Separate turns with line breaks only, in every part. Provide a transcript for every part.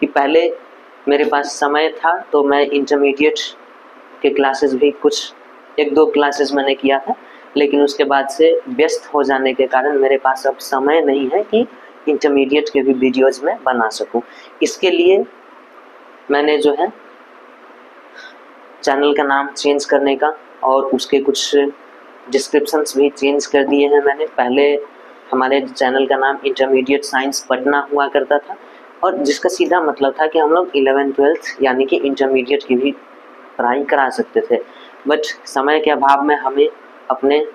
कि पहले मेरे पास समय था तो मैं इंटरमीडिएट के क्लासेस भी कुछ 1-2 क्लासेस मैंने किया था, लेकिन उसके बाद से व्यस्त हो जाने के कारण मेरे पास अब समय नहीं है कि इंटरमीडिएट के भी वीडियोज़ मैं बना सकूं। इसके लिए मैंने जो है चैनल का नाम चेंज करने का और उसके कुछ डिस्क्रिप्शंस भी चेंज कर दिए हैं मैंने। पहले हमारे चैनल का नाम इंटरमीडिएट साइंस पटना हुआ करता था और जिसका सीधा मतलब था कि हम लोग 11th-12th यानी कि इंटरमीडिएट की भी पढ़ाई करा सकते थे, बट समय के अभाव में हमें अपने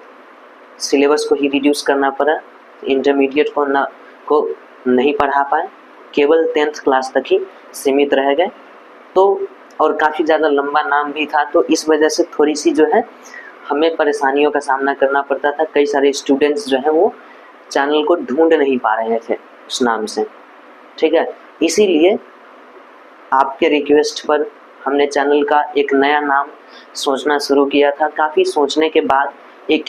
सिलेबस को ही रिड्यूस करना पड़ा। इंटरमीडिएट को नहीं पढ़ा पाए, केवल 10th क्लास तक ही सीमित रह गए। तो और काफ़ी ज़्यादा लंबा नाम भी था, तो इस वजह से थोड़ी सी जो है हमें परेशानियों का सामना करना पड़ता था। कई सारे स्टूडेंट्स जो हैं वो चैनल को ढूंढ नहीं पा रहे थे उस नाम से, ठीक है। इसीलिए आपके रिक्वेस्ट पर हमने चैनल का एक नया नाम सोचना शुरू किया था। काफ़ी सोचने के बाद एक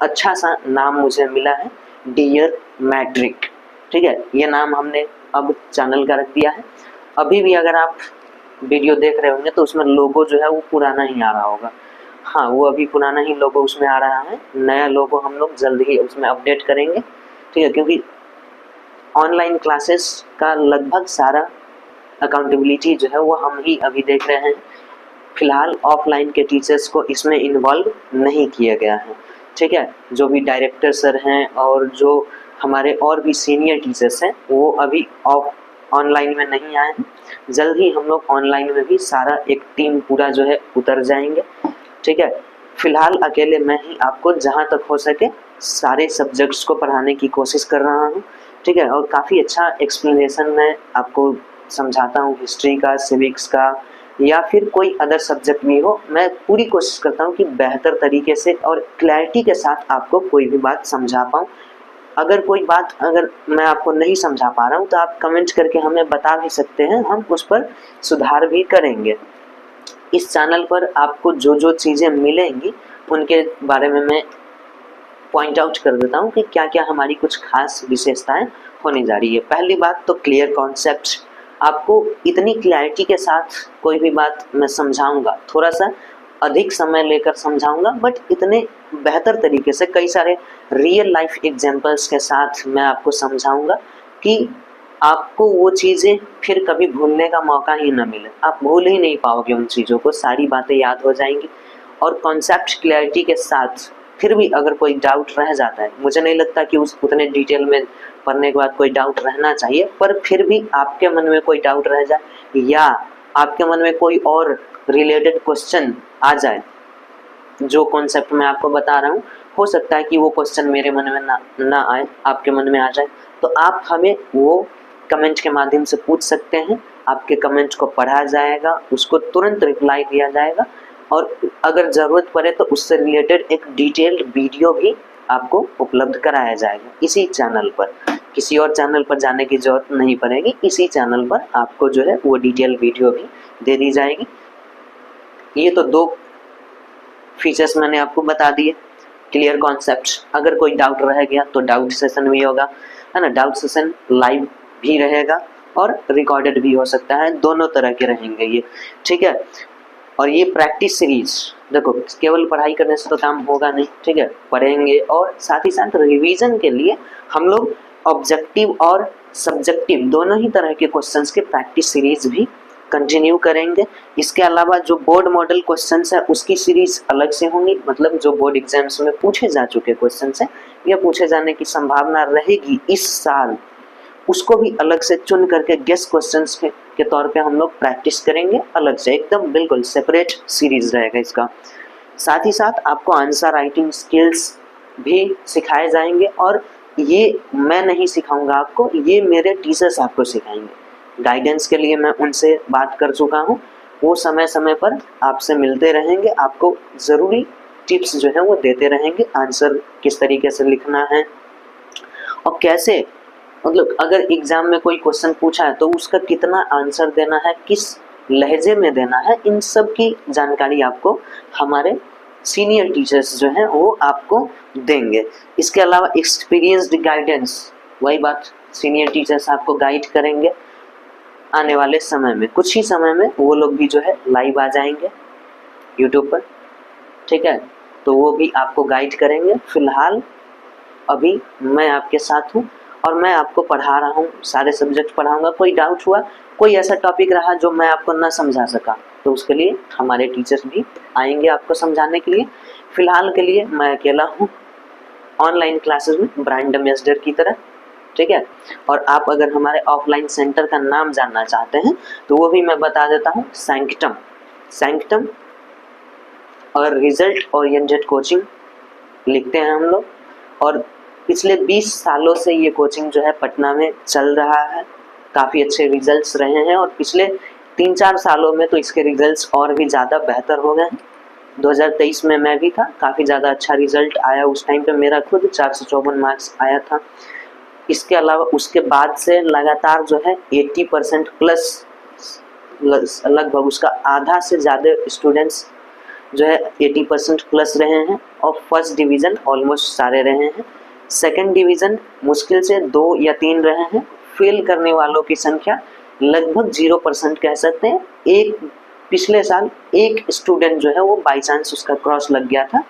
अच्छा सा नाम मुझे मिला है, डियर मैट्रिक, ठीक है। ये नाम हमने अब चैनल का रख दिया है। अभी भी अगर आप वीडियो देख रहे होंगे तो उसमें लोगो जो है वो पुराना ही आ रहा होगा। हाँ, वो अभी पुराना ही लोगो उसमें आ रहा है। नया लोगो हम लोग जल्द ही उसमें अपडेट करेंगे, ठीक है, क्योंकि ऑनलाइन क्लासेस का लगभग सारा अकाउंटेबिलिटी जो है वो हम ही अभी देख रहे हैं। फिलहाल ऑफलाइन के टीचर्स को इसमें इन्वॉल्व नहीं किया गया है, ठीक है। जो भी डायरेक्टर सर हैं और जो हमारे और भी सीनियर टीचर्स हैं वो अभी ऑनलाइन में नहीं आए हैं। जल्द ही हम लोग ऑनलाइन में भी सारा एक टीम पूरा जो है उतर जाएंगे, ठीक है। फिलहाल अकेले मैं ही आपको जहाँ तक हो सके सारे सब्जेक्ट्स को पढ़ाने की कोशिश कर रहा हूँ, ठीक है। और काफ़ी अच्छा एक्सप्लेनेशन मैं आपको समझाता हूँ, हिस्ट्री का, सिविक्स का या फिर कोई अदर सब्जेक्ट भी हो। मैं पूरी कोशिश करता हूँ कि बेहतर तरीके से और क्लैरिटी के साथ आपको कोई भी बात समझा पाऊँ। अगर कोई बात अगर मैं आपको नहीं समझा पा रहा हूँ तो आप कमेंट करके हमें बता भी सकते हैं, हम उस पर सुधार भी करेंगे। इस चैनल पर आपको जो जो चीज़ें मिलेंगी उनके बारे में मैं पॉइंट आउट कर देता हूँ कि क्या क्या हमारी कुछ खास विशेषताएं होने जा रही है। पहली बात तो क्लियर कॉन्सेप्ट। आपको इतनी क्लैरिटी के साथ कोई भी बात मैं समझाऊंगा, थोड़ा सा अधिक समय लेकर समझाऊंगा, बट इतने बेहतर तरीके से कई सारे रियल लाइफ एग्जांपल्स के साथ मैं आपको समझाऊंगा कि आपको वो चीज़ें फिर कभी भूलने का मौका ही ना मिले। आप भूल ही नहीं पाओगे उन चीज़ों को, सारी बातें याद हो जाएंगी। और कॉन्सेप्ट क्लैरिटी के साथ फिर भी अगर कोई डाउट रह जाता है, मुझे नहीं लगता कि उस उतने डिटेल में पढ़ने के बाद कोई डाउट रहना चाहिए, पर फिर भी आपके मन में कोई डाउट रह जाए या आपके मन में कोई और रिलेटेड क्वेश्चन आ जाए जो कॉन्सेप्ट मैं आपको बता रहा हूँ, हो सकता है कि वो क्वेश्चन मेरे मन में ना आए, आपके मन में आ जाए, तो आप हमें वो कमेंट के माध्यम से पूछ सकते हैं। आपके कमेंट को पढ़ा जाएगा, उसको तुरंत रिप्लाई दिया जाएगा और अगर ज़रूरत पड़े तो उससे रिलेटेड एक डिटेल्ड वीडियो भी आपको उपलब्ध कराया जाएगा इसी चैनल पर। किसी और चैनल पर जाने की ज़रूरत नहीं पड़ेगी, इसी चैनल पर आपको जो है वो डिटेल वीडियो भी दे दी जाएगी। ये तो 2 फीचर्स मैंने आपको बता दिए। क्लियर कॉन्सेप्ट, अगर कोई डाउट रह गया तो डाउट सेशन भी होगा, है ना। डाउट सेशन लाइव भी रहेगा और रिकॉर्डेड भी हो सकता है, दोनों तरह के रहेंगे ये, ठीक है। और ये प्रैक्टिस सीरीज, देखो केवल पढ़ाई करने से तो काम होगा नहीं, ठीक है। पढ़ेंगे और साथ ही साथ रिवीजन के लिए हम लोग ऑब्जेक्टिव और सब्जेक्टिव दोनों ही तरह के क्वेश्चंस के प्रैक्टिस सीरीज भी कंटिन्यू करेंगे। इसके अलावा जो बोर्ड मॉडल क्वेश्चंस है उसकी सीरीज अलग से होंगी, मतलब जो बोर्ड एग्जाम्स में पूछे जा चुके क्वेश्चंस हैं या पूछे जाने की संभावना रहेगी इस साल, उसको भी अलग से चुन करके गेस्ट क्वेश्चंस के तौर पे हम लोग प्रैक्टिस करेंगे, अलग से एकदम बिल्कुल सेपरेट सीरीज रहेगा इसका। साथ ही साथ आपको आंसर राइटिंग स्किल्स भी सिखाए जाएंगे और ये मैं नहीं सिखाऊंगा आपको, ये मेरे टीचर्स आपको सिखाएंगे। गाइडेंस के लिए मैं उनसे बात कर चुका हूँ, वो समय समय पर आपसे मिलते रहेंगे, आपको ज़रूरी टिप्स जो है वो देते रहेंगे। आंसर किस तरीके से लिखना है और कैसे, मतलब अगर एग्जाम में कोई क्वेश्चन पूछा है तो उसका कितना आंसर देना है, किस लहजे में देना है, इन सब की जानकारी आपको हमारे सीनियर टीचर्स जो हैं वो आपको देंगे। इसके अलावा एक्सपीरियंस्ड गाइडेंस, वही बात, सीनियर टीचर्स आपको गाइड करेंगे। आने वाले समय में, कुछ ही समय में वो लोग भी जो है लाइव आ जाएंगे यूट्यूब पर, ठीक है। तो वो भी आपको गाइड करेंगे। फिलहाल अभी मैं आपके साथ हूँ और मैं आपको पढ़ा रहा हूँ, सारे सब्जेक्ट पढ़ाऊँगा। कोई डाउट हुआ, कोई ऐसा टॉपिक रहा जो मैं आपको ना समझा सका, तो उसके लिए हमारे टीचर्स भी आएंगे आपको समझाने के लिए। फ़िलहाल के लिए मैं अकेला हूँ ऑनलाइन क्लासेस में, ब्रांड एम्बेसडर की तरह, ठीक है। और आप अगर हमारे ऑफलाइन सेंटर का नाम जानना चाहते हैं तो वो भी मैं बता देता हूँ, सैंक्टम और रिजल्ट ओरिएंटेड कोचिंग लिखते हैं हम लोग। और पिछले 20 सालों से ये कोचिंग जो है पटना में चल रहा है, काफ़ी अच्छे रिजल्ट्स रहे हैं और पिछले 3-4 सालों में तो इसके रिजल्ट्स और भी ज़्यादा बेहतर हो गए हैं। 2023 में मैं भी था, काफ़ी ज़्यादा अच्छा रिजल्ट आया उस टाइम पे, मेरा खुद 454 मार्क्स आया था। इसके अलावा उसके बाद से लगातार जो है 80% प्लस, लगभग उसका आधा से ज़्यादा स्टूडेंट्स जो है 80% प्लस रहे हैं और फर्स्ट डिवीज़न ऑलमोस्ट सारे रहे हैं। सेकंड डिवीज़न मुश्किल से 2 या 3 रहे हैं। फेल करने वालों की संख्या लगभग 0% कह सकते हैं। एक पिछले साल एक स्टूडेंट जो है वो बाई चांस उसका क्रॉस लग गया था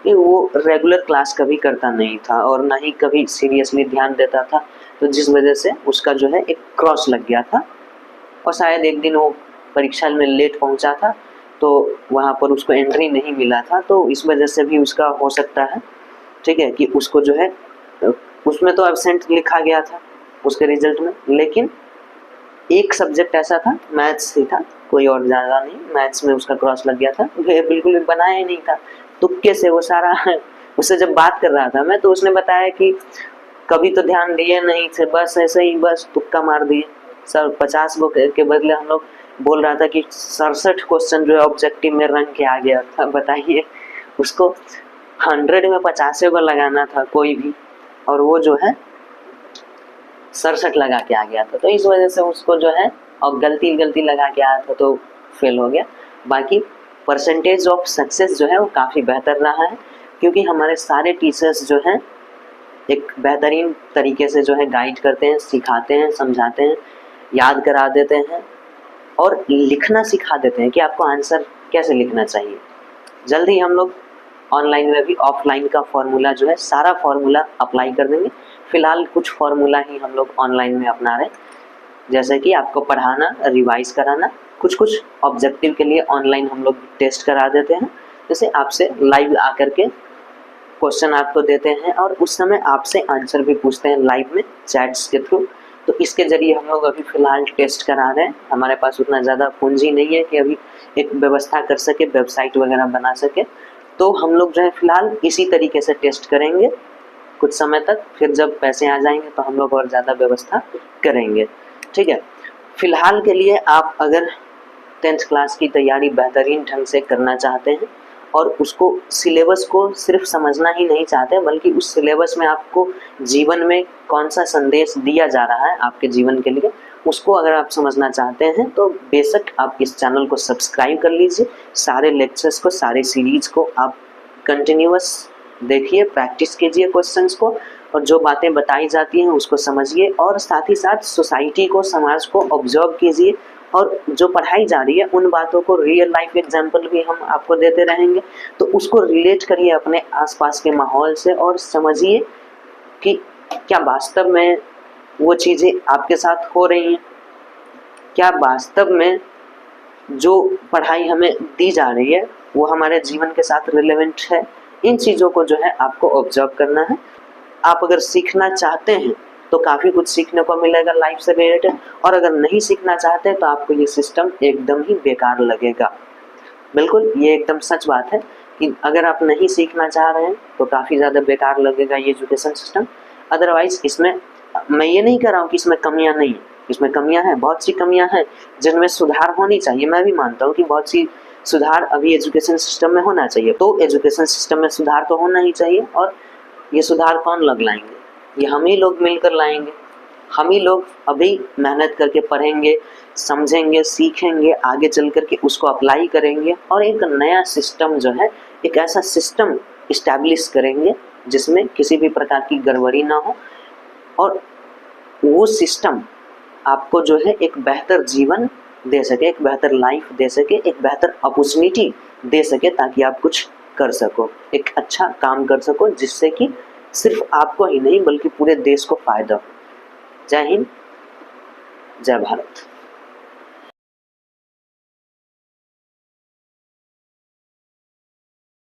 कि वो रेगुलर क्लास कभी करता नहीं था और ना ही कभी सीरियसली ध्यान देता था, तो जिस वजह से उसका जो है एक क्रॉस लग गया था और शायद एक दिन वो परीक्षा में लेट पहुंचा था तो वहाँ पर उसको एंट्री नहीं मिला था, तो इस वजह से भी उसका हो सकता है, ठीक है, कि उसको जो है उसमें तो एब्सेंट लिखा गया था उसके रिजल्ट में, लेकिन एक सब्जेक्ट ऐसा था, मैथ्स ही था, कोई और ज़्यादा नहीं, मैथ्स में उसका क्रॉस लग गया था। बिल्कुल भी बनाया ही नहीं था, तुक्के से वो सारा उससे जब बात कर रहा था मैं, तो उसने बताया कि कभी तो ध्यान दिए नहीं थे, बस ऐसे ही बस तुक्का मार दिए सर। 50 गो के बदले हम लोग बोल रहा था कि 67 क्वेश्चन जो है ऑब्जेक्टिव में रंग के आ गया था। बताइए, उसको 100 में 50 को लगाना था कोई भी, और वो जो है 67 लगा के आ गया था, तो इस वजह से उसको जो है और गलती लगा के आया था तो फेल हो गया। बाकी परसेंटेज ऑफ सक्सेस जो है वो काफ़ी बेहतर रहा है, क्योंकि हमारे सारे टीचर्स जो हैं एक बेहतरीन तरीके से जो है गाइड करते हैं, सिखाते हैं, समझाते हैं, याद करा देते हैं और लिखना सिखा देते हैं कि आपको आंसर कैसे लिखना चाहिए। जल्दी हम लोग ऑनलाइन में भी ऑफलाइन का फॉर्मूला जो है सारा फॉर्मूला अप्लाई कर देंगे। फिलहाल कुछ फॉर्मूला ही हम लोग ऑनलाइन में अपना रहे हैं, जैसे कि आपको पढ़ाना, रिवाइज कराना, कुछ ऑब्जेक्टिव के लिए ऑनलाइन हम लोग टेस्ट करा देते हैं, जैसे आपसे लाइव आकर के क्वेश्चन आपको देते हैं और उस समय आपसे आंसर भी पूछते हैं लाइव में चैट्स के थ्रू। तो इसके ज़रिए हम लोग अभी फ़िलहाल टेस्ट करा रहे हैं। हमारे पास उतना ज़्यादा पूंजी नहीं है कि अभी एक व्यवस्था कर सके, वेबसाइट वगैरह बना सके, तो हम लोग जो है फ़िलहाल इसी तरीके से टेस्ट करेंगे कुछ समय तक, फिर जब पैसे आ जाएंगे तो हम लोग और ज़्यादा व्यवस्था करेंगे, ठीक है। फ़िलहाल के लिए आप अगर 10th क्लास की तैयारी बेहतरीन ढंग से करना चाहते हैं और उसको सिलेबस को सिर्फ समझना ही नहीं चाहते, बल्कि उस सिलेबस में आपको जीवन में कौन सा संदेश दिया जा रहा है आपके जीवन के लिए, उसको अगर आप समझना चाहते हैं तो बेशक आप इस चैनल को सब्सक्राइब कर लीजिए। सारे लेक्चर्स को, सारे सीरीज को आप कंटिन्यूअस देखिए, प्रैक्टिस कीजिए क्वेश्चंस को, और जो बातें बताई जाती हैं उसको समझिए और साथ ही साथ सोसाइटी को, समाज को ऑब्जर्व कीजिए और जो पढ़ाई जा रही है उन बातों को रियल लाइफ एग्जाम्पल भी हम आपको देते रहेंगे, तो उसको रिलेट करिए अपने आसपास के माहौल से और समझिए कि क्या वास्तव में वो चीज़ें आपके साथ हो रही हैं, क्या वास्तव में जो पढ़ाई हमें दी जा रही है वो हमारे जीवन के साथ रिलेवेंट है। इन चीज़ों को जो है आपको ऑब्जर्व करना है। आप अगर सीखना चाहते हैं तो काफ़ी कुछ सीखने को मिलेगा लाइफ से रिलेटेड, और अगर नहीं सीखना चाहते तो आपको ये सिस्टम एकदम ही बेकार लगेगा। बिल्कुल, ये एकदम सच बात है कि अगर आप नहीं सीखना चाह रहे हैं तो काफ़ी ज़्यादा बेकार लगेगा ये एजुकेशन सिस्टम। अदरवाइज़ इसमें मैं ये नहीं कह रहा हूँ कि इसमें कमियाँ नहीं, इसमें कमियाँ हैं, बहुत सी कमियाँ हैं जिनमें सुधार होनी चाहिए। मैं भी मानता हूँ कि बहुत सी सुधार अभी एजुकेशन सिस्टम में होना चाहिए, तो एजुकेशन सिस्टम में सुधार तो होना ही चाहिए। और ये सुधार कौन लोग लाएंगे? ये हम ही लोग मिलकर लाएंगे। हम ही लोग अभी मेहनत करके पढ़ेंगे, समझेंगे, सीखेंगे, आगे चल करके उसको अप्लाई करेंगे और एक नया सिस्टम जो है, एक ऐसा सिस्टम इस्टेब्लिश करेंगे जिसमें किसी भी प्रकार की गड़बड़ी ना हो, और वो सिस्टम आपको जो है एक बेहतर जीवन दे सके, एक बेहतर लाइफ दे सके, एक बेहतर अपॉर्चुनिटी दे सके, ताकि आप कुछ कर सको, एक अच्छा काम कर सको, जिससे कि सिर्फ आपको ही नहीं बल्कि पूरे देश को फायदा हो। जय हिंद, जय भारत।